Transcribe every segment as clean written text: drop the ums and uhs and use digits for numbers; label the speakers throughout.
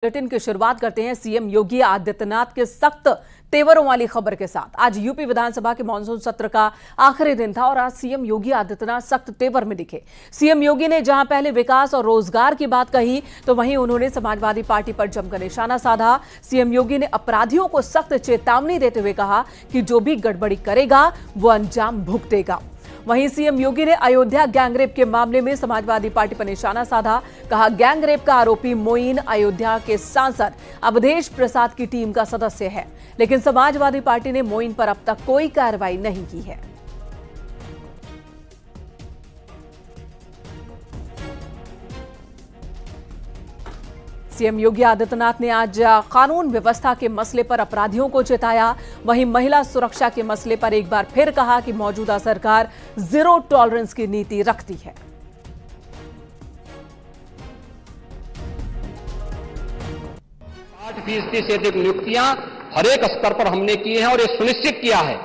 Speaker 1: Bulletin की शुरुआत करते हैं सीएम योगी आदित्यनाथ के सख्त तेवरों वाली खबर के साथ। आज यूपी विधानसभा के मानसून सत्र का आखिरी दिन था और आज सीएम योगी आदित्यनाथ सख्त तेवर में दिखे। सीएम योगी ने जहां पहले विकास और रोजगार की बात कही तो वहीं उन्होंने समाजवादी पार्टी पर जमकर निशाना साधा। सीएम योगी ने अपराधियों को सख्त चेतावनी देते हुए कहा कि जो भी गड़बड़ी करेगा वो अंजाम भुगतेगा। वहीं सीएम योगी ने अयोध्या गैंगरेप के मामले में समाजवादी पार्टी पर निशाना साधा। कहा, गैंगरेप का आरोपी मोइन अयोध्या के सांसद अवधेश प्रसाद की टीम का सदस्य है, लेकिन समाजवादी पार्टी ने मोइन पर अब तक कोई कार्रवाई नहीं की है। सीएम योगी आदित्यनाथ ने आज कानून व्यवस्था के मसले पर अपराधियों को चेताया। वहीं महिला सुरक्षा के मसले पर एक बार फिर कहा कि मौजूदा सरकार जीरो टॉलरेंस की नीति रखती है।
Speaker 2: 60% से अधिक नियुक्तियां हर एक स्तर पर हमने की हैं और ये सुनिश्चित किया है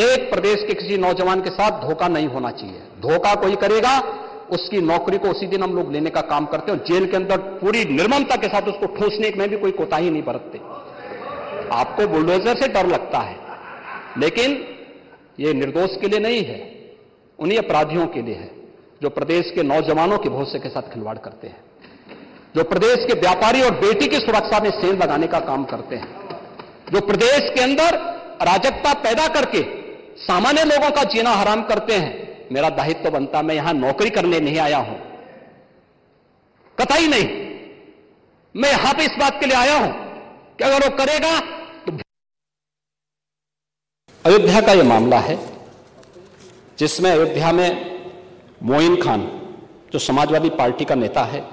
Speaker 2: एक प्रदेश के किसी नौजवान के साथ धोखा नहीं होना चाहिए। धोखा कोई करेगा उसकी नौकरी को उसी दिन हम लोग लेने का काम करते हैं और जेल के अंदर पूरी निर्ममता के साथ उसको ठूंसने में भी कोई कोताही नहीं बरतते। आपको बुलडोजर से डर लगता है, लेकिन ये निर्दोष के लिए नहीं है, उन्हीं अपराधियों के लिए है जो प्रदेश के नौजवानों के भविष्य के साथ खिलवाड़ करते हैं, जो प्रदेश के व्यापारी और बेटी की सुरक्षा में सेंध लगाने का काम करते हैं, जो प्रदेश के अंदर अराजकता पैदा करके सामान्य लोगों का जीना हराम करते हैं। मेरा दायित्व तो बनता, मैं यहां नौकरी करने नहीं आया हूं, कतई नहीं। मैं यहां पे इस बात के लिए आया हूं कि अगर वो करेगा तो। अयोध्या का यह मामला है जिसमें अयोध्या में मोइन खान जो समाजवादी पार्टी का नेता है,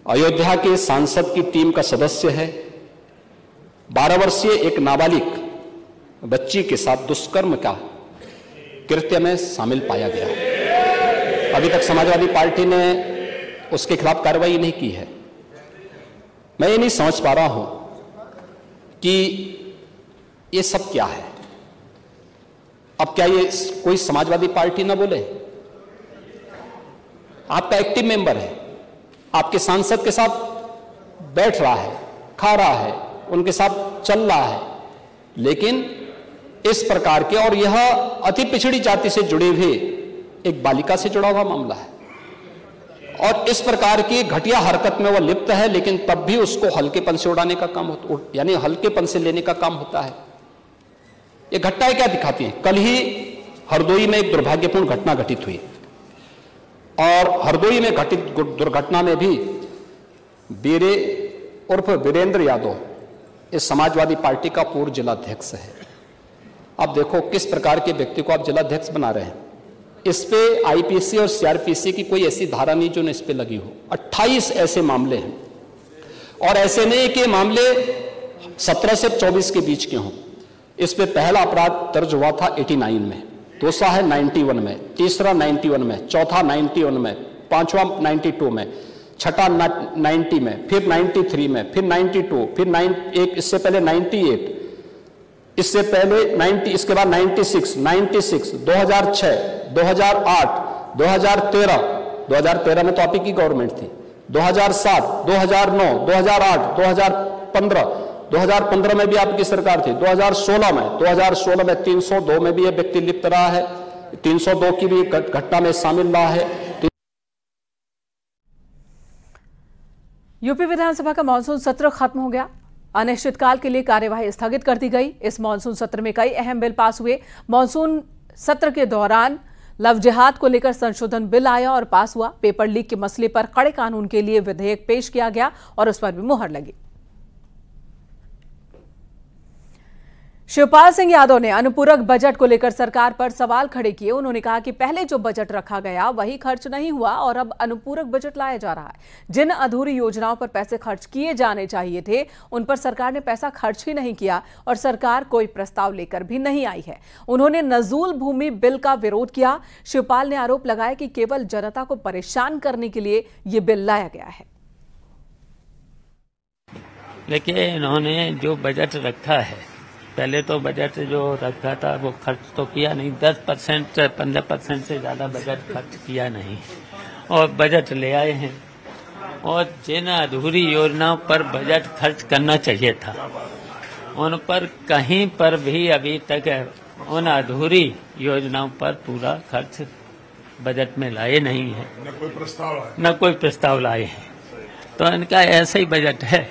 Speaker 2: अयोध्या के सांसद की टीम का सदस्य है, 12 वर्षीय एक नाबालिग बच्ची के साथ दुष्कर्म का कृत्य में शामिल पाया गया। अभी तक समाजवादी पार्टी ने उसके खिलाफ कार्रवाई नहीं की है। मैं ये नहीं समझ पा रहा हूं कि ये सब क्या है। अब क्या ये कोई समाजवादी पार्टी ना बोले? आपका एक्टिव मेंबर है, आपके सांसद के साथ बैठ रहा है, खा रहा है, उनके साथ चल रहा है, लेकिन इस प्रकार के, और यह अति पिछड़ी जाति से जुड़े हुए एक बालिका से जुड़ा हुआ मामला है और इस प्रकार की घटिया हरकत में वह लिप्त है, लेकिन तब भी उसको हल्केपन से उड़ाने का काम होता, यानी हल्केपन से लेने का काम होता है। ये घटनाएं क्या दिखाती हैं? कल ही हरदोई में एक दुर्भाग्यपूर्ण घटना घटित हुई और हरदोई में घटित दुर्घटना में भी बीरे उर्फ वीरेंद्र यादव इस समाजवादी पार्टी का पूर्व जिलाध्यक्ष है। अब देखो किस प्रकार के व्यक्ति को आप जिलाध्यक्ष बना रहे हैं। इस पे आईपीसी और सीआरपीसी की कोई ऐसी धारा नहीं जो इस पे लगी हो। 28 ऐसे मामले हैं और ऐसे नहीं कि मामले 17 से 24 के बीच के हों। इस पे पहला अपराध दर्ज हुआ था 89 में, दूसरा है 91 में, तीसरा 91 में, चौथा 91 में, पांचवा 92 में, छठा 90 में, फिर 93 में, फिर 92, फिर इससे पहले 98, इससे पहले 90, इसके बाद 96, 2006, 2008, 2013 में तो आप ही की गवर्नमेंट थी, 2007, 2009, 2008, 2015 में भी आपकी सरकार थी, 2016 में 302 में भी यह व्यक्ति लिप्त रहा है, 302 की भी घटना में शामिल रहा है।
Speaker 1: यूपी विधानसभा का मानसून सत्र खत्म हो गया। अनिश्चितकाल के लिए कार्यवाही स्थगित कर दी गई। इस मानसून सत्र में कई अहम बिल पास हुए। मानसून सत्र के दौरान लव जिहाद को लेकर संशोधन बिल आया और पास हुआ। पेपर लीक के मसले पर कड़े कानून के लिए विधेयक पेश किया गया और उस पर भी मुहर लगी। शिवपाल सिंह यादव ने अनुपूरक बजट को लेकर सरकार पर सवाल खड़े किए। उन्होंने कहा कि पहले जो बजट रखा गया वही खर्च नहीं हुआ और अब अनुपूरक बजट लाया जा रहा है। जिन अधूरी योजनाओं पर पैसे खर्च किए जाने चाहिए थे उन पर सरकार ने पैसा खर्च ही नहीं किया और सरकार कोई प्रस्ताव लेकर भी नहीं आई है। उन्होंने नजूल भूमि बिल का विरोध किया। शिवपाल ने आरोप लगाया कि केवल जनता को परेशान करने के लिए यह बिल लाया गया है।
Speaker 3: देखिए, इन्होंने जो बजट रखा है, पहले तो बजट जो रखा था वो खर्च तो किया नहीं, 10% 15% से ज्यादा बजट खर्च किया नहीं और बजट ले आए हैं और जिन अधूरी योजनाओं पर बजट खर्च करना चाहिए था उन पर कहीं पर भी अभी तक उन अधूरी योजनाओं पर पूरा खर्च बजट में लाए नहीं है, न कोई प्रस्ताव लाए हैं। तो इनका ऐसा ही बजट है,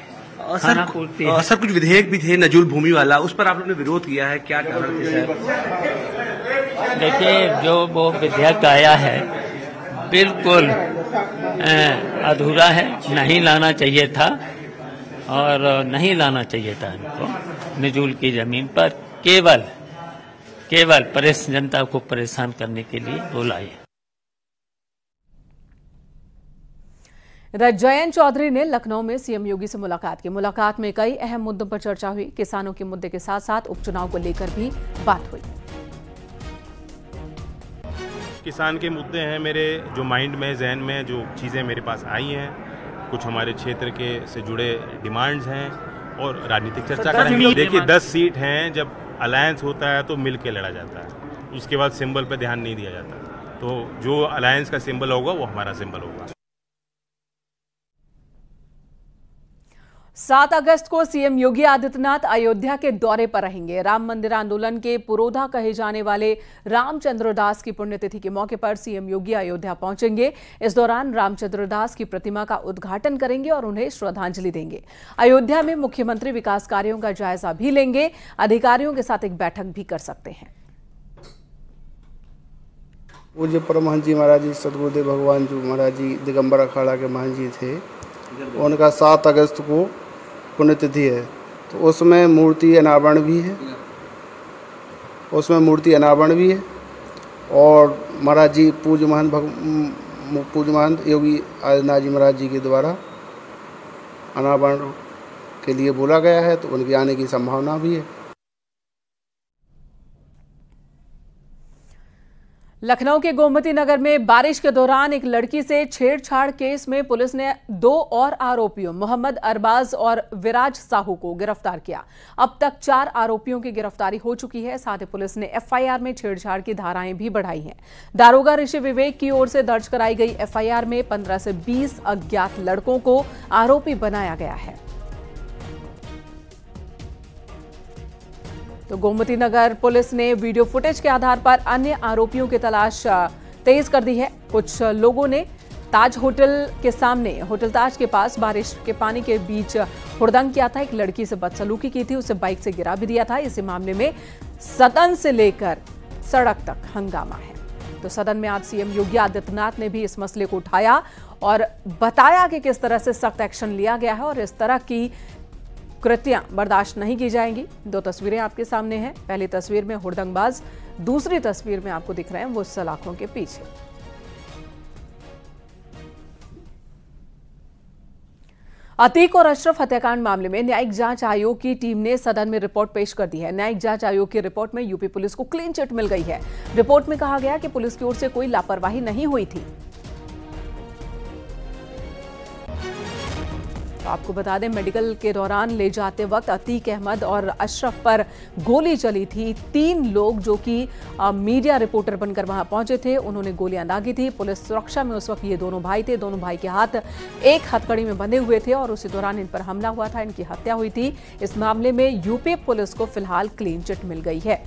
Speaker 3: खाना पूर्ति है।
Speaker 4: सर कुछ विधेयक भी थे नजूल भूमि वाला, उस पर आप लोगों ने विरोध किया है, क्या कारण थे?
Speaker 3: देखिए, जो वो विधेयक आया है बिल्कुल अधूरा है, नहीं लाना चाहिए था और नहीं लाना चाहिए था इनको नजूल की जमीन पर केवल जनता को परेशान करने के लिए वो लाए।
Speaker 1: इधर जयंत चौधरी ने लखनऊ में सीएम योगी से मुलाकात की। मुलाकात में कई अहम मुद्दों पर चर्चा हुई। किसानों के मुद्दे के साथ साथ उपचुनाव को लेकर भी बात हुई।
Speaker 5: किसान के मुद्दे हैं मेरे जो माइंड में, जहन में जो चीज़ें मेरे पास आई हैं, कुछ हमारे क्षेत्र के से जुड़े डिमांड्स हैं और राजनीतिक चर्चा करेंगे। देखिए 10 सीट हैं, जब अलायंस होता है तो मिल के लड़ा जाता है, उसके बाद सिंबल पे ध्यान नहीं दिया जाता। तो जो अलायंस का सिंबल होगा वो हमारा सिंबल होगा।
Speaker 1: 7 अगस्त को सीएम योगी आदित्यनाथ अयोध्या के दौरे पर रहेंगे। राम मंदिर आंदोलन के पुरोधा कहे जाने वाले रामचंद्र दास की पुण्यतिथि के मौके पर सीएम योगी अयोध्या पहुंचेंगे। इस दौरान रामचंद्र दास की प्रतिमा का उद्घाटन करेंगे और उन्हें श्रद्धांजलि देंगे। अयोध्या में मुख्यमंत्री विकास कार्यों का जायजा भी लेंगे। अधिकारियों के साथ एक बैठक भी कर सकते हैं।
Speaker 6: पूज्य परमहंस जी महाराज जी, सदगुरुदेव भगवान जी महाराज जी दिगंबर अखाड़ा के महंत जी थे, उनका 7 अगस्त को पुण्यतिथि है। तो उसमें मूर्ति अनावरण भी है और महाराज जी पूज्य महंत योगी आदित्यनाथ जी महाराज जी के द्वारा अनावरण के लिए बोला गया है, तो उनके आने की संभावना भी है।
Speaker 1: लखनऊ के गोमती नगर में बारिश के दौरान एक लड़की से छेड़छाड़ केस में पुलिस ने 2 और आरोपियों मोहम्मद अरबाज और विराज साहू को गिरफ्तार किया। अब तक 4 आरोपियों की गिरफ्तारी हो चुकी है। साथ ही पुलिस ने एफआईआर में छेड़छाड़ की धाराएं भी बढ़ाई हैं। दारोगा ऋषि विवेक की ओर से दर्ज कराई गई एफआईआर में 15 से 20 अज्ञात लड़कों को आरोपी बनाया गया है। तो गोमती नगर पुलिस ने वीडियो फुटेज के आधार पर अन्य आरोपियों की तलाश तेज कर दी है। कुछ लोगों ने ताज होटल के सामने, होटल ताज के पास बारिश के पानी के बीच हुड़दंग किया था। एक लड़की से बदसलूकी की थी, उसे बाइक से गिरा भी दिया था। इसी मामले में सदन से लेकर सड़क तक हंगामा है। तो सदन में आज सीएम योगी आदित्यनाथ ने भी इस मसले को उठाया और बताया कि किस तरह से सख्त एक्शन लिया गया है और इस तरह की कृतियां बर्दाश्त नहीं की जाएंगी। 2 तस्वीरें आपके सामने हैं। पहली तस्वीर में हुड़दंगबाज, दूसरी तस्वीर में आपको दिख रहे हैं वो सलाखों के पीछे। अतीक और अशरफ हत्याकांड मामले में न्यायिक जांच आयोग की टीम ने सदन में रिपोर्ट पेश कर दी है। न्यायिक जांच आयोग की रिपोर्ट में यूपी पुलिस को क्लीन चिट मिल गई है। रिपोर्ट में कहा गया कि पुलिस की ओर से कोई लापरवाही नहीं हुई थी। तो आपको बता दें, मेडिकल के दौरान ले जाते वक्त अतीक अहमद और अशरफ पर गोली चली थी। 3 लोग जो कि मीडिया रिपोर्टर बनकर वहां पहुंचे थे, उन्होंने गोलियां दागी थी। पुलिस सुरक्षा में उस वक्त ये दोनों भाई थे। दोनों भाई के हाथ एक हथकड़ी में बंधे हुए थे और उसी दौरान इन पर हमला हुआ था, इनकी हत्या हुई थी। इस मामले में यूपी पुलिस को फिलहाल क्लीन चिट मिल गई है।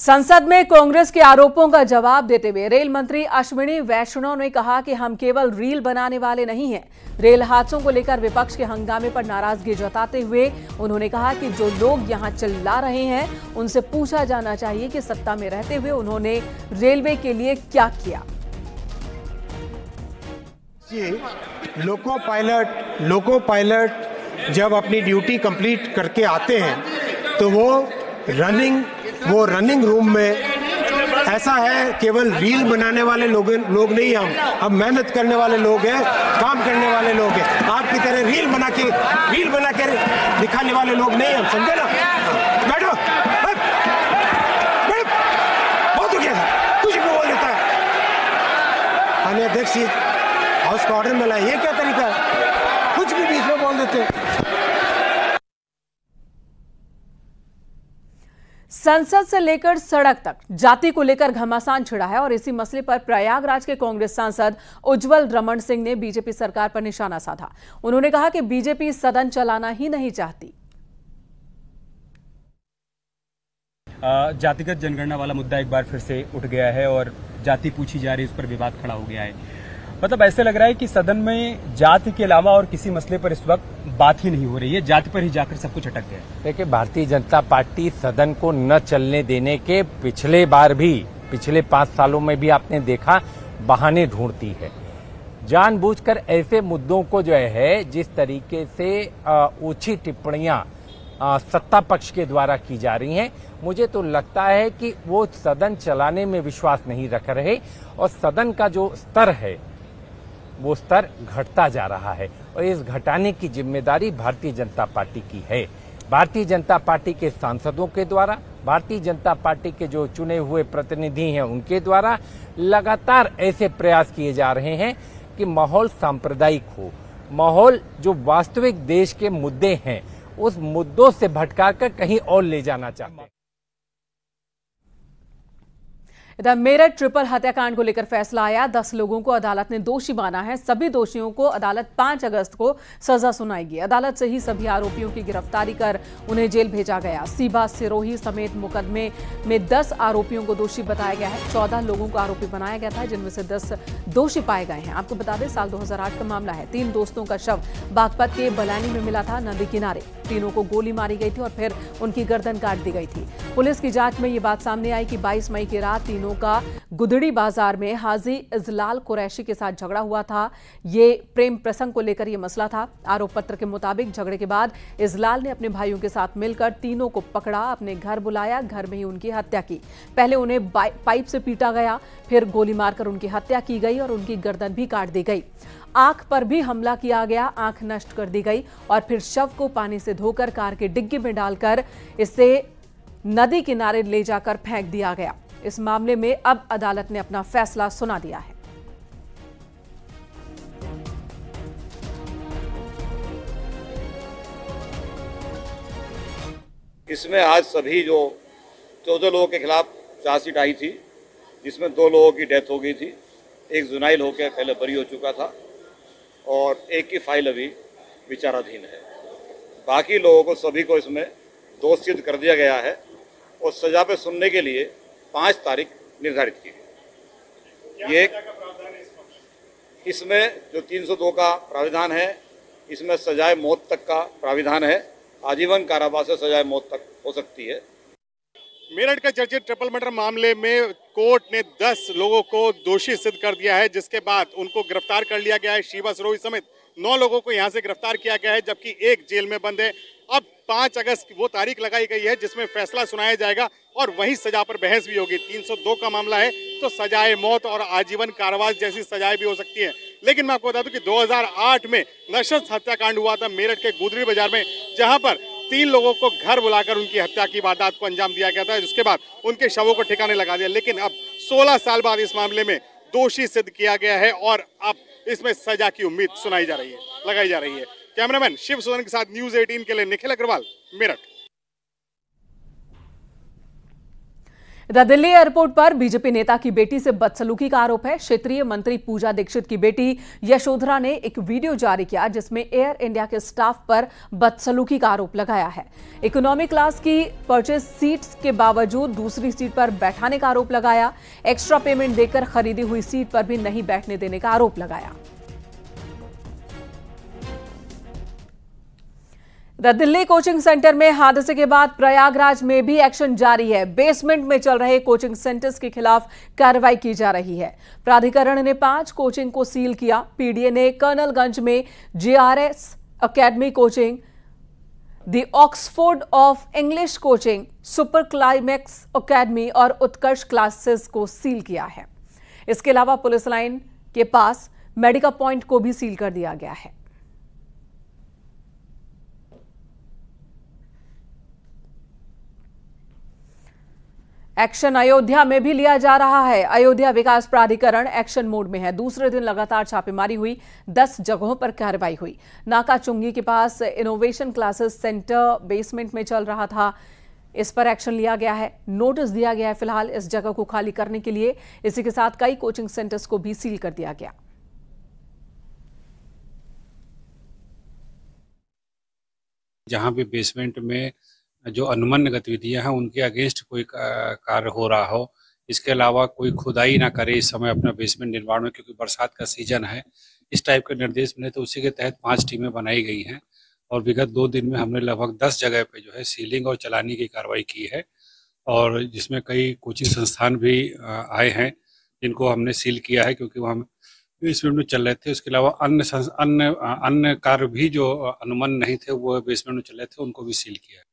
Speaker 1: संसद में कांग्रेस के आरोपों का जवाब देते हुए रेल मंत्री अश्विनी वैष्णव ने कहा कि हम केवल रील बनाने वाले नहीं हैं। रेल हादसों को लेकर विपक्ष के हंगामे पर नाराजगी जताते हुए उन्होंने कहा कि जो लोग यहां चिल्ला रहे हैं उनसे पूछा जाना चाहिए कि सत्ता में रहते हुए उन्होंने रेलवे के लिए क्या किया।
Speaker 7: लोको पायलट जब अपनी ड्यूटी कंप्लीट करके आते हैं तो वो रनिंग रूम में ऐसा है, केवल रील बनाने वाले लोग नहीं, हम मेहनत करने वाले लोग हैं, काम करने वाले लोग हैं। आपकी तरह रील बना के दिखाने वाले लोग नहीं, हम समझे ना। बैठो, बहुत हो गया था, कुछ भी बोल देता है। माननीय अध्यक्ष जी हाउस का ऑर्डर मिला, ये क्या तरीका है, कुछ भी बीच में बोल देते हैं।
Speaker 1: संसद से लेकर सड़क तक जाति को लेकर घमासान छिड़ा है और इसी मसले पर प्रयागराज के कांग्रेस सांसद उज्जवल रमण सिंह ने बीजेपी सरकार पर निशाना साधा। उन्होंने कहा कि बीजेपी सदन चलाना ही नहीं चाहती।
Speaker 8: जातिगत जनगणना वाला मुद्दा एक बार फिर से उठ गया है और जाति पूछी जा रही है, उस पर विवाद खड़ा हो गया है। मतलब ऐसे लग रहा है कि सदन में जाति के अलावा और किसी मसले पर इस वक्त बात ही नहीं हो रही है, जाति पर ही जाकर सब कुछ अटक गया।
Speaker 9: देखिए, भारतीय जनता पार्टी सदन को न चलने देने के पिछले 5 सालों में भी आपने देखा बहाने ढूंढती है। जानबूझकर ऐसे मुद्दों को जो है जिस तरीके से ऊंची टिप्पणियां सत्ता पक्ष के द्वारा की जा रही हैं, मुझे तो लगता है कि वो सदन चलाने में विश्वास नहीं रख रहे और सदन का जो स्तर है वो स्तर घटता जा रहा है और इस घटाने की जिम्मेदारी भारतीय जनता पार्टी की है। भारतीय जनता पार्टी के सांसदों के द्वारा, भारतीय जनता पार्टी के जो चुने हुए प्रतिनिधि हैं उनके द्वारा लगातार ऐसे प्रयास किए जा रहे हैं कि माहौल सांप्रदायिक हो, माहौल जो वास्तविक देश के मुद्दे हैं उस मुद्दों से भटकाकर कहीं और ले जाना चाहते हैं।
Speaker 1: इधर मेरठ ट्रिपल हत्याकांड को लेकर फैसला आया। 10 लोगों को अदालत ने दोषी माना है। सभी दोषियों को अदालत 5 अगस्त को सजा सुनाएगी। अदालत से ही सभी आरोपियों की गिरफ्तारी कर उन्हें जेल भेजा गया। सीबा, सिरोही समेत मुकदमे में 10 आरोपियों को दोषी बताया गया है। 14 लोगों को आरोपी बनाया गया था, जिनमें से 10 दोषी पाए गए हैं। आपको बता दें, साल 2008 का मामला है। 3 दोस्तों का शव बागपत के बलानी में मिला था, नदी किनारे। तीनों को गोली मारी गई थी और फिर उनकी गर्दन काट दी गई थी। पुलिस की जांच में ये बात सामने आई कि 22 मई की रात तीनों का गुदड़ी बाजार में हाजी इजलाल कुरैशी के साथ झगड़ा हुआ था। ये प्रेम प्रसंग को लेकर यह मसला था। आरोप पत्र के मुताबिक झगड़े के बाद इजलाल ने अपने भाइयों के साथ मिलकर तीनों को पकड़ा, अपने घर बुलाया, घर में ही उनकी हत्या की। पहले उन्हें पाइप से पीटा गया, फिर गोली मारकर उनकी हत्या की गई और उनकी गर्दन भी काट दी गई। आंख पर भी हमला किया गया, आंख नष्ट कर दी गई और फिर शव को पानी से धोकर कार के डिग्गी में डालकर इसे नदी किनारे ले जाकर फेंक दिया गया। इस मामले में अब अदालत ने अपना फैसला सुना दिया है।
Speaker 10: इसमें आज सभी जो 14 लोगों के खिलाफ चार्जशीट आई थी, जिसमें 2 लोगों की डेथ हो गई थी, एक जुनाइल होकर पहले बरी हो चुका था और एक की फाइल अभी विचाराधीन है। बाकी लोगों को सभी को इसमें दोषी सिद्ध कर दिया गया है और सजा पे सुनने के लिए 5 तारीख निर्धारित की गई। ये इसमें जो 302 का प्राविधान है, इसमें सजाए मौत तक का प्राविधान है। आजीवन कारावास से सजाए मौत तक हो सकती है।
Speaker 11: मेरठ का चर्चित ट्रिपल मर्डर मामले में कोर्ट ने 10 लोगों को दोषी सिद्ध कर दिया है, जिसके बाद उनको गिरफ्तार कर लिया गया है। शीबा सिरोही समेत 9 लोगों को यहां से गिरफ्तार किया गया है, जबकि एक जेल में बंद है। अब 5 अगस्त की वो तारीख लगाई गई है जिसमें फैसला सुनाया जाएगा और वहीं सजा पर बहस भी होगी। 302 का मामला है तो सजाए मौत और आजीवन कारावास जैसी सजाएं भी हो सकती है। लेकिन मैं आपको बता दूं कि 2008 में नशस्त हत्याकांड हुआ था मेरठ के गुदड़ी बाजार में, जहां पर 3 लोगों को घर बुलाकर उनकी हत्या की वारदात को अंजाम दिया गया था, जिसके बाद उनके शवों को ठिकाने लगा दिया। लेकिन अब 16 साल बाद इस मामले में दोषी सिद्ध किया गया है और अब इसमें सजा की उम्मीद लगाई जा रही है। कैमरामैन शिव सुदन के साथ न्यूज़ 18 के लिए निखिल अग्रवाल, मेरठ।
Speaker 1: इधर दिल्ली एयरपोर्ट पर बीजेपी नेता की बेटी से बदसलूकी का आरोप है। क्षेत्रीय मंत्री पूजा दीक्षित की बेटी यशोधरा ने एक वीडियो जारी किया जिसमें एयर इंडिया के स्टाफ पर बदसलूकी का आरोप लगाया है। इकोनॉमी क्लास की परचेज सीट्स के बावजूद दूसरी सीट पर बैठाने का आरोप लगाया। एक्स्ट्रा पेमेंट देकर खरीदी हुई सीट पर भी नहीं बैठने देने का आरोप लगाया। दिल्ली कोचिंग सेंटर में हादसे के बाद प्रयागराज में भी एक्शन जारी है। बेसमेंट में चल रहे कोचिंग सेंटर्स के खिलाफ कार्रवाई की जा रही है। प्राधिकरण ने 5 कोचिंग को सील किया। पीडीए ने कर्नलगंज में JRS academy coaching, the Oxford of English coaching, super climax academy और उत्कर्ष क्लासेस को सील किया है। इसके अलावा पुलिस लाइन के पास मेडिका पॉइंट को भी सील कर दिया गया है। एक्शन अयोध्या में भी लिया जा रहा है। अयोध्या विकास प्राधिकरण एक्शन मोड में है। दूसरे दिन लगातार छापेमारी हुई, 10 जगहों पर कार्रवाई हुई। नाका चुंगी के पास इनोवेशन क्लासेस सेंटर बेसमेंट में चल रहा था। इस पर एक्शन लिया गया है, नोटिस दिया गया है फिलहाल इस जगह को खाली करने के लिए। इसी के साथ कई कोचिंग सेंटर्स को भी सील कर दिया गया।
Speaker 12: जहां भी बेसमेंट में जो अनुमन्य गतिविधियां हैं उनके अगेंस्ट कोई कार्य हो रहा हो, इसके अलावा कोई खुदाई ना करे इस समय अपना बेसमेंट निर्माण में, क्योंकि बरसात का सीजन है, इस टाइप के निर्देश मिले तो उसी के तहत 5 टीमें बनाई गई हैं और विगत 2 दिन में हमने लगभग 10 जगह पे जो है सीलिंग और चलानी की कार्रवाई की है और जिसमें कई कोचिंग संस्थान भी आए हैं जिनको हमने सील किया है क्योंकि वहाँ बेसमेंट में चल रहे थे। उसके अलावा अन्य कार्य भी जो अनुमन्य नहीं थे वो बेसमेंट में चल रहे थे, उनको भी सील किया है।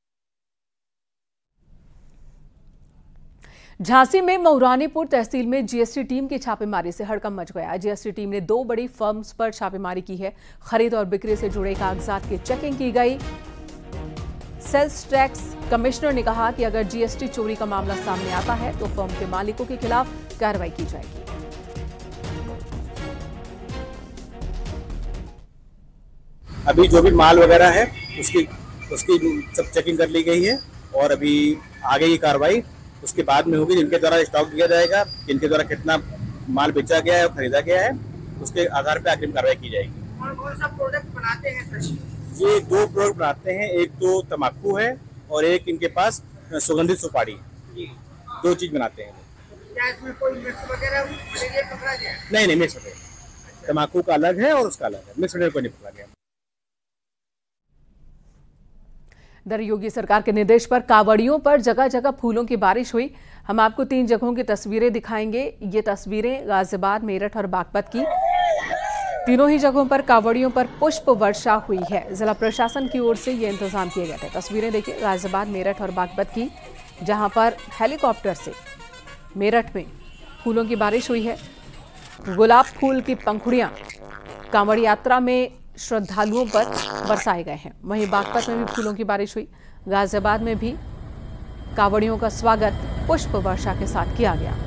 Speaker 1: झांसी में मऊरानीपुर तहसील में जीएसटी टीम की छापेमारी से हड़कंप मच गया। जीएसटी टीम ने 2 बड़ी फर्म्स पर छापेमारी की है। खरीद और बिक्री से जुड़े कागजात की चेकिंग की गई। सेल्स टैक्स कमिश्नर ने कहा कि अगर जीएसटी चोरी का मामला सामने आता है तो फर्म के मालिकों के खिलाफ कार्रवाई की जाएगी।
Speaker 13: अभी जो भी माल वगैरह है उसकी सब चेकिंग कर ली गई है और अभी आगे की कार्रवाई उसके बाद में होगी। जिनके द्वारा स्टॉक दिया जाएगा, जिनके द्वारा कितना माल बेचा गया है और खरीदा गया है, उसके आधार पर अग्रिम कार्रवाई की जाएगी। कौन सा प्रोडक्ट बनाते हैं? ये 2 प्रोडक्ट बनाते हैं, एक तो तम्बाकू है और एक इनके पास सुगंधित सुपारी है। 2 चीज बनाते हैं। क्या इसमें कोई मिक्स वगैरह पकड़ा गया? नहीं, मिक्स वगैरह, तम्बाकू का अलग है और उसका अलग है, मिक्स वगैरह कोई नहीं पकड़ा गया।
Speaker 1: इधर योगी सरकार के निर्देश पर कावड़ियों पर जगह जगह फूलों की बारिश हुई। हम आपको 3 जगहों की तस्वीरें दिखाएंगे। ये तस्वीरें गाजियाबाद, मेरठ और बागपत की। तीनों ही जगहों पर कावड़ियों पर पुष्प वर्षा हुई है। जिला प्रशासन की ओर से ये इंतजाम किए गए थे। तस्वीरें देखिए गाजियाबाद, मेरठ और बागपत की, जहां पर हेलीकॉप्टर से मेरठ में फूलों की बारिश हुई है। गुलाब फूल की पंखुड़ियां कांवड़ यात्रा में श्रद्धालुओं पर बरसाए गए हैं। वहीं बागपत में भी फूलों की बारिश हुई। गाजियाबाद में भी कांवड़ियों का स्वागत पुष्प वर्षा के साथ किया गया।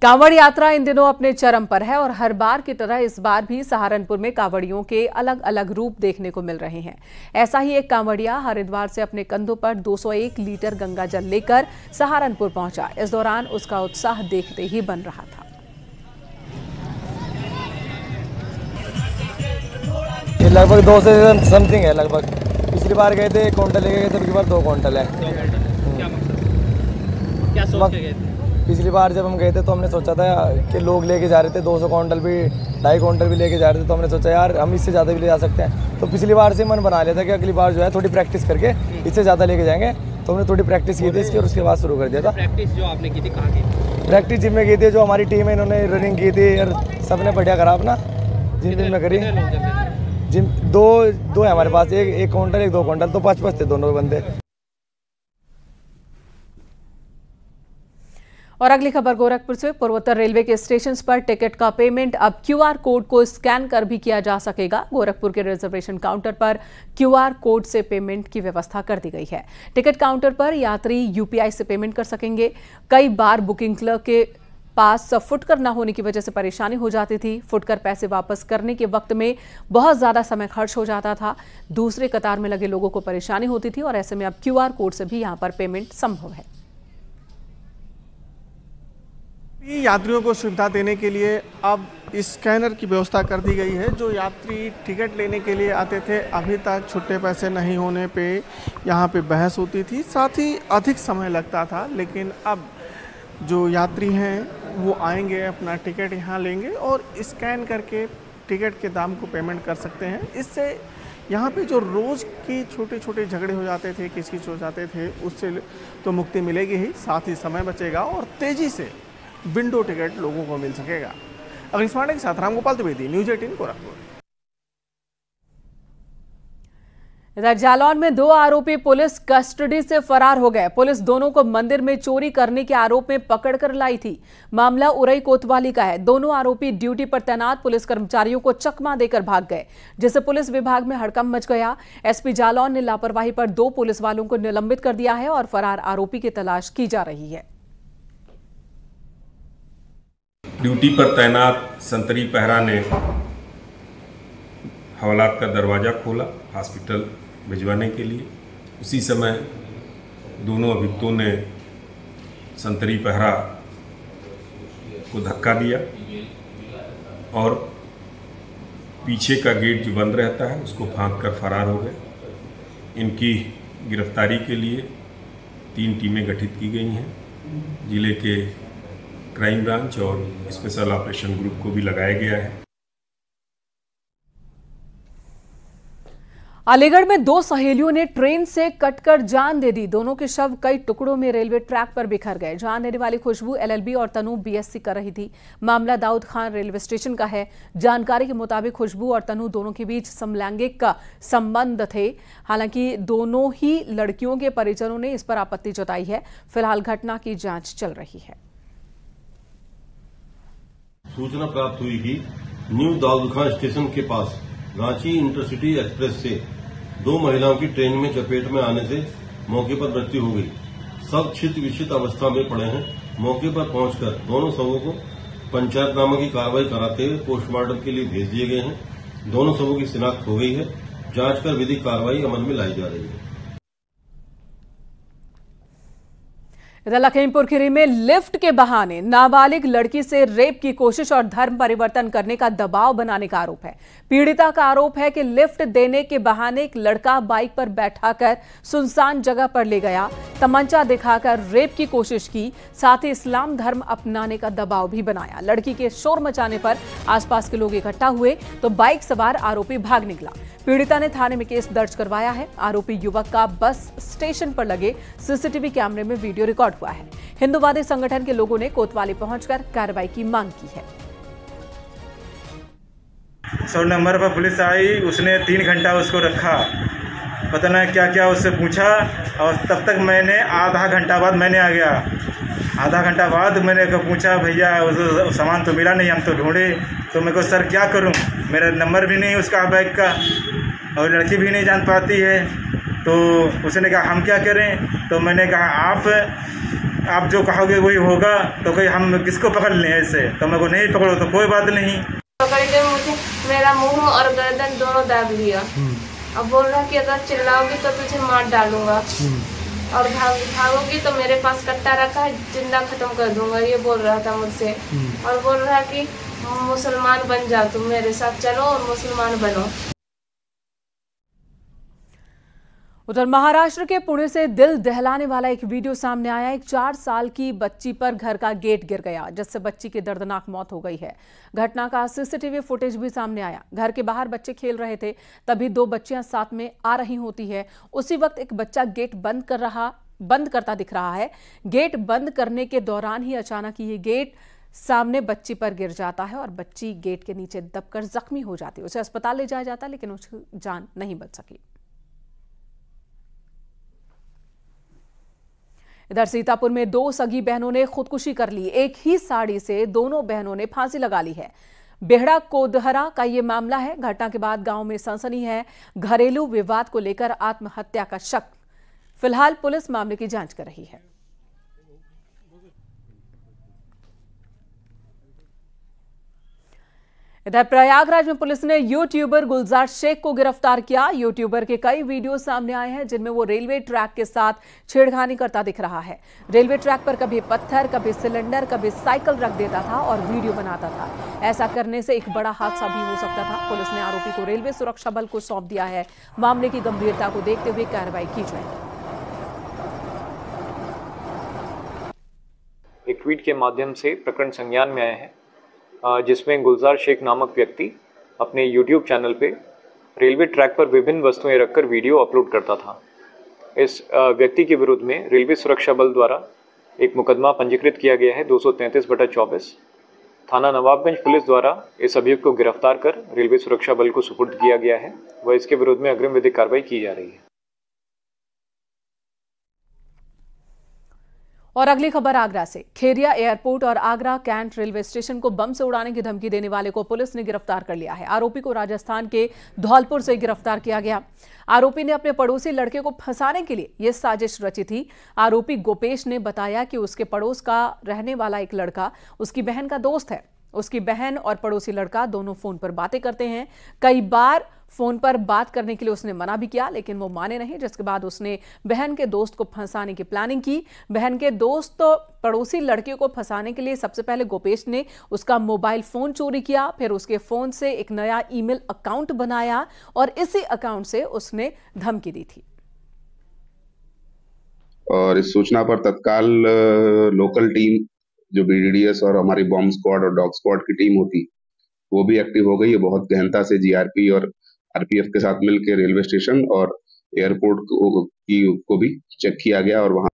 Speaker 1: कांवड़ यात्रा इन दिनों अपने चरम पर है और हर बार की तरह इस बार भी सहारनपुर में कांवड़ियों के अलग अलग रूप देखने को मिल रहे हैं। ऐसा ही एक कांवड़िया हरिद्वार से अपने कंधों पर 201 लीटर गंगा जल लेकर सहारनपुर पहुंचा। इस दौरान उसका उत्साह देखते ही बन रहा था।
Speaker 14: ये लगभग 2 से समथिंग है। लगभग पिछली बार गए थे 1 क्विंटल लेके गए थे, पिछली बार 2 क्विंटल है। क्या सोच के गए थे? पिछली बार जब हम गए थे तो हमने सोचा था कि लोग लेके जा रहे थे 200 क्विंटल भी, 2.5 क्विंटल भी लेके जा रहे थे, तो हमने सोचा यार हम इससे ज़्यादा भी ले जा सकते हैं। तो पिछली बार से मन बना लिया था कि अगली बार जो है थोड़ी प्रैक्टिस करके इससे ज़्यादा लेके जाएंगे। तो हमने थोड़ी प्रैक्टिस की थी इसकी और उसके बाद शुरू कर दिया था।
Speaker 15: प्रैक्टिस जो आपने की थी कहाँ की?
Speaker 14: प्रैक्टिस जिम में की थी। जो हमारी टीम है इन्होंने रनिंग की थी और सबने बढ़िया करा अपना। जिम में करी। जिम 2 है हमारे पास, 1 क्विंटल 1 2 क्विंटल, तो 5 थे दोनों बंदे।
Speaker 1: और अगली खबर गोरखपुर से। पूर्वोत्तर रेलवे के स्टेशन पर टिकट का पेमेंट अब क्यूआर कोड को स्कैन कर भी किया जा सकेगा। गोरखपुर के रिजर्वेशन काउंटर पर क्यूआर कोड से पेमेंट की व्यवस्था कर दी गई है। टिकट काउंटर पर यात्री यूपीआई से पेमेंट कर सकेंगे। कई बार बुकिंग क्लर्क के पास फुटकर न होने की वजह से परेशानी हो जाती थी। फुटकर पैसे वापस करने के वक्त में बहुत ज्यादा समय खर्च हो जाता था। दूसरे कतार में लगे लोगों को परेशानी होती थी और ऐसे में अब क्यूआर कोड से भी यहां पर पेमेंट संभव है।
Speaker 16: यात्रियों को सुविधा देने के लिए अब स्कैनर की व्यवस्था कर दी गई है। जो यात्री टिकट लेने के लिए आते थे, अभी तक छुट्टे पैसे नहीं होने पे यहाँ पे बहस होती थी, साथ ही अधिक समय लगता था। लेकिन अब जो यात्री हैं वो आएंगे, अपना टिकट यहाँ लेंगे और स्कैन करके टिकट के दाम को पेमेंट कर सकते हैं। इससे यहाँ पे जो रोज़ के छोटे छोटे झगड़े हो जाते थे, किचकिच हो जाते थे, उससे तो मुक्ति मिलेगी ही, साथ ही समय बचेगा और तेज़ी से विंडो टिकट लोगों को मिल सकेगा। अग्निश पांडे के साथ रामगोपाल द्विवेदी, न्यूज़ 18 गोरखपुर।
Speaker 1: इधर जालौन में 2 आरोपी पुलिस कस्टडी से फरार हो गए। पुलिस दोनों को मंदिर में चोरी करने के आरोप में पकड़कर लाई थी। मामला उरई कोतवाली का है। दोनों आरोपी ड्यूटी पर तैनात पुलिस कर्मचारियों को चकमा देकर भाग गए, जिससे पुलिस विभाग में हड़कंप मच गया। एसपी जालौन ने लापरवाही पर 2 पुलिस वालों को निलंबित कर दिया है और फरार आरोपी की तलाश की जा रही है।
Speaker 17: ड्यूटी पर तैनात संतरी पहरा ने हवालात का दरवाज़ा खोला हॉस्पिटल भिजवाने के लिए। उसी समय दोनों अभियुक्तों ने संतरी पहरा को धक्का दिया और पीछे का गेट जो बंद रहता है उसको फांदकर फरार हो गए। इनकी गिरफ्तारी के लिए 3 टीमें गठित की गई हैं। जिले के क्राइम ब्रांच और स्पेशल ऑपरेशन ग्रुप को भी लगाया गया है।
Speaker 1: अलीगढ़ में 2 सहेलियों ने ट्रेन से कटकर जान दे दी। दोनों के शव कई टुकड़ों में रेलवे ट्रैक पर बिखर गए। जान देने वाली खुशबू LLB और तनु BSc कर रही थी। मामला दाऊद खान रेलवे स्टेशन का है। जानकारी के मुताबिक खुशबू और तनु दोनों के बीच समलैंगिक का संबंध थे। हालांकि दोनों ही लड़कियों के परिजनों ने इस पर आपत्ति जताई है। फिलहाल घटना की जांच चल रही है।
Speaker 18: सूचना प्राप्त हुई कि न्यू दाऊद खान स्टेशन के पास रांची इंटरसिटी एक्सप्रेस से 2 महिलाओं की ट्रेन में चपेट में आने से मौके पर मृत्यु हो गई। सब छित विक्षित अवस्था में पड़े हैं। मौके पर पहुंचकर दोनों शवों को पंचायतनामा की कार्रवाई कराते हुए पोस्टमार्टम के लिए भेज दिए गए हैं। दोनों शवों की शिनाख्त हो गई है। जांच कर विधिक कार्रवाई अमल में लाई जा रही है।
Speaker 1: इधर लखीमपुर खीरी में लिफ्ट के बहाने नाबालिग लड़की से रेप की कोशिश और धर्म परिवर्तन करने का दबाव बनाने का आरोप है। पीड़िता का आरोप है कि लिफ्ट देने के बहाने एक लड़का बाइक पर बैठाकर सुनसान जगह पर ले गया, तमंचा दिखाकर रेप की कोशिश की, साथ ही इस्लाम धर्म अपनाने का दबाव भी बनाया। लड़की के शोर मचाने पर आसपास के लोग इकट्ठा हुए तो बाइक सवार आरोपी भाग निकला। पीड़िता ने थाने में केस दर्ज करवाया है। आरोपी युवक का बस स्टेशन पर लगे CCTV कैमरे में वीडियो रिकॉर्ड हुआ है। हिंदूवादी संगठन के लोगों ने कोतवाली पहुंचकर कार्रवाई की मांग की है।
Speaker 19: 100 नंबर पर पुलिस आई, उसने 3 घंटा उसको रखा, पता नहीं क्या क्या उससे पूछा और तब तक मैंने आधा घंटा बाद मैंने आ गया। आधा घंटा बाद मैंने पूछा भैया सामान तो मिला नहीं, हम तो ढूंढे। तो मेरे को सर क्या करूं, मेरा नंबर भी नहीं उसका बाइक का और लड़की भी नहीं जान पाती है। तो उसने कहा हम क्या करें। तो मैंने कहा आप जो कहोगे वही होगा। तो कोई हम किसको पकड़ लें ऐसे। तो मेरे को नहीं पकड़ो तो कोई बात नहीं।
Speaker 20: पकड़ के मुझे मेरा मुंह और गर्दन दोनों दाब लिया। अब बोल रहा कि अगर चिल्लाओगी तो तुझे मार डालूंगा और भागोगी तो मेरे पास कट्टा रखा है, जिंदा खत्म कर दूंगा, ये बोल रहा था मुझसे। और बोल रहा कि मुसलमान बन जाओ, तुम मेरे साथ चलो और मुसलमान बनो।
Speaker 1: उधर महाराष्ट्र के पुणे से दिल दहलाने वाला एक वीडियो सामने आया। एक 4 साल की बच्ची पर घर का गेट गिर गया, जिससे बच्ची की दर्दनाक मौत हो गई है। घटना का CCTV फुटेज भी सामने आया। घर के बाहर बच्चे खेल रहे थे, तभी 2 बच्चियां साथ में आ रही होती है। उसी वक्त एक बच्चा गेट बंद करता दिख रहा है। गेट बंद करने के दौरान ही अचानक ये गेट सामने बच्ची पर गिर जाता है और बच्ची गेट के नीचे दबकर जख्मी हो जाती है। उसे अस्पताल ले जाया जाता, लेकिन उसकी जान नहीं बच सकी। इधर सीतापुर में 2 सगी बहनों ने खुदकुशी कर ली। एक ही साड़ी से दोनों बहनों ने फांसी लगा ली है। बेहड़ा कोदहरा का ये मामला है। घटना के बाद गांव में सनसनी है। घरेलू विवाद को लेकर आत्महत्या का शक। फिलहाल पुलिस मामले की जांच कर रही है। इधर प्रयागराज में पुलिस ने यूट्यूबर गुलजार शेख को गिरफ्तार किया। यूट्यूबर के कई वीडियो सामने आए हैं, जिनमें वो रेलवे ट्रैक के साथ छेड़खानी करता दिख रहा है। रेलवे ट्रैक पर कभी पत्थर, कभी सिलेंडर, कभी साइकिल रख देता था और वीडियो बनाता था। ऐसा करने से एक बड़ा हादसा भी हो सकता था। पुलिस ने आरोपी को रेलवे सुरक्षा बल को सौंप दिया है। मामले की गंभीरता को देखते हुए कार्रवाई की जाएगी।
Speaker 21: एक ट्वीट के माध्यम से प्रकरण संज्ञान में आए हैं, जिसमें गुलजार शेख नामक व्यक्ति अपने YouTube चैनल पे रेलवे ट्रैक पर विभिन्न वस्तुएं रखकर वीडियो अपलोड करता था। इस व्यक्ति के विरुद्ध में रेलवे सुरक्षा बल द्वारा एक मुकदमा पंजीकृत किया गया है 233/24। थाना नवाबगंज पुलिस द्वारा इस अभियुक्त को गिरफ्तार कर रेलवे सुरक्षा बल को सुपुर्द किया गया है व इसके विरुद्ध में अग्रिम विधिक कार्रवाई की जा रही है।
Speaker 1: और अगली खबर आगरा से। खेरिया एयरपोर्ट और आगरा कैंट रेलवे स्टेशन को बम से उड़ाने की धमकी देने वाले को पुलिस ने गिरफ्तार कर लिया है। आरोपी को राजस्थान के धौलपुर से गिरफ्तार किया गया। आरोपी ने अपने पड़ोसी लड़के को फंसाने के लिए यह साजिश रची थी। आरोपी गोपेश ने बताया कि उसके पड़ोस का रहने वाला एक लड़का उसकी बहन का दोस्त है। उसकी बहन और पड़ोसी लड़का दोनों फोन पर बातें करते हैं। कई बार फोन पर बात करने के लिए उसने मना भी किया, लेकिन वो माने नहीं, जिसके बाद उसने बहन के दोस्त को फंसाने की प्लानिंग की। बहन के दोस्त पड़ोसी लड़के को फंसाने के लिए सबसे पहले गोपेश ने उसका मोबाइल फोन चोरी किया, फिर उसके फोन से एक नया ईमेल अकाउंट बनाया और इसी अकाउंट से उसने धमकी दी थी।
Speaker 2: और इस सूचना पर तत्काल लोकल टीम जो BDDS और हमारी बॉम्ब स्क्वाड और डॉग स्क्वाड की टीम होती वो भी एक्टिव हो गई है। बहुत गहनता से GRP और RPF के साथ मिलकर रेलवे स्टेशन और एयरपोर्ट को भी चेक किया गया और वहां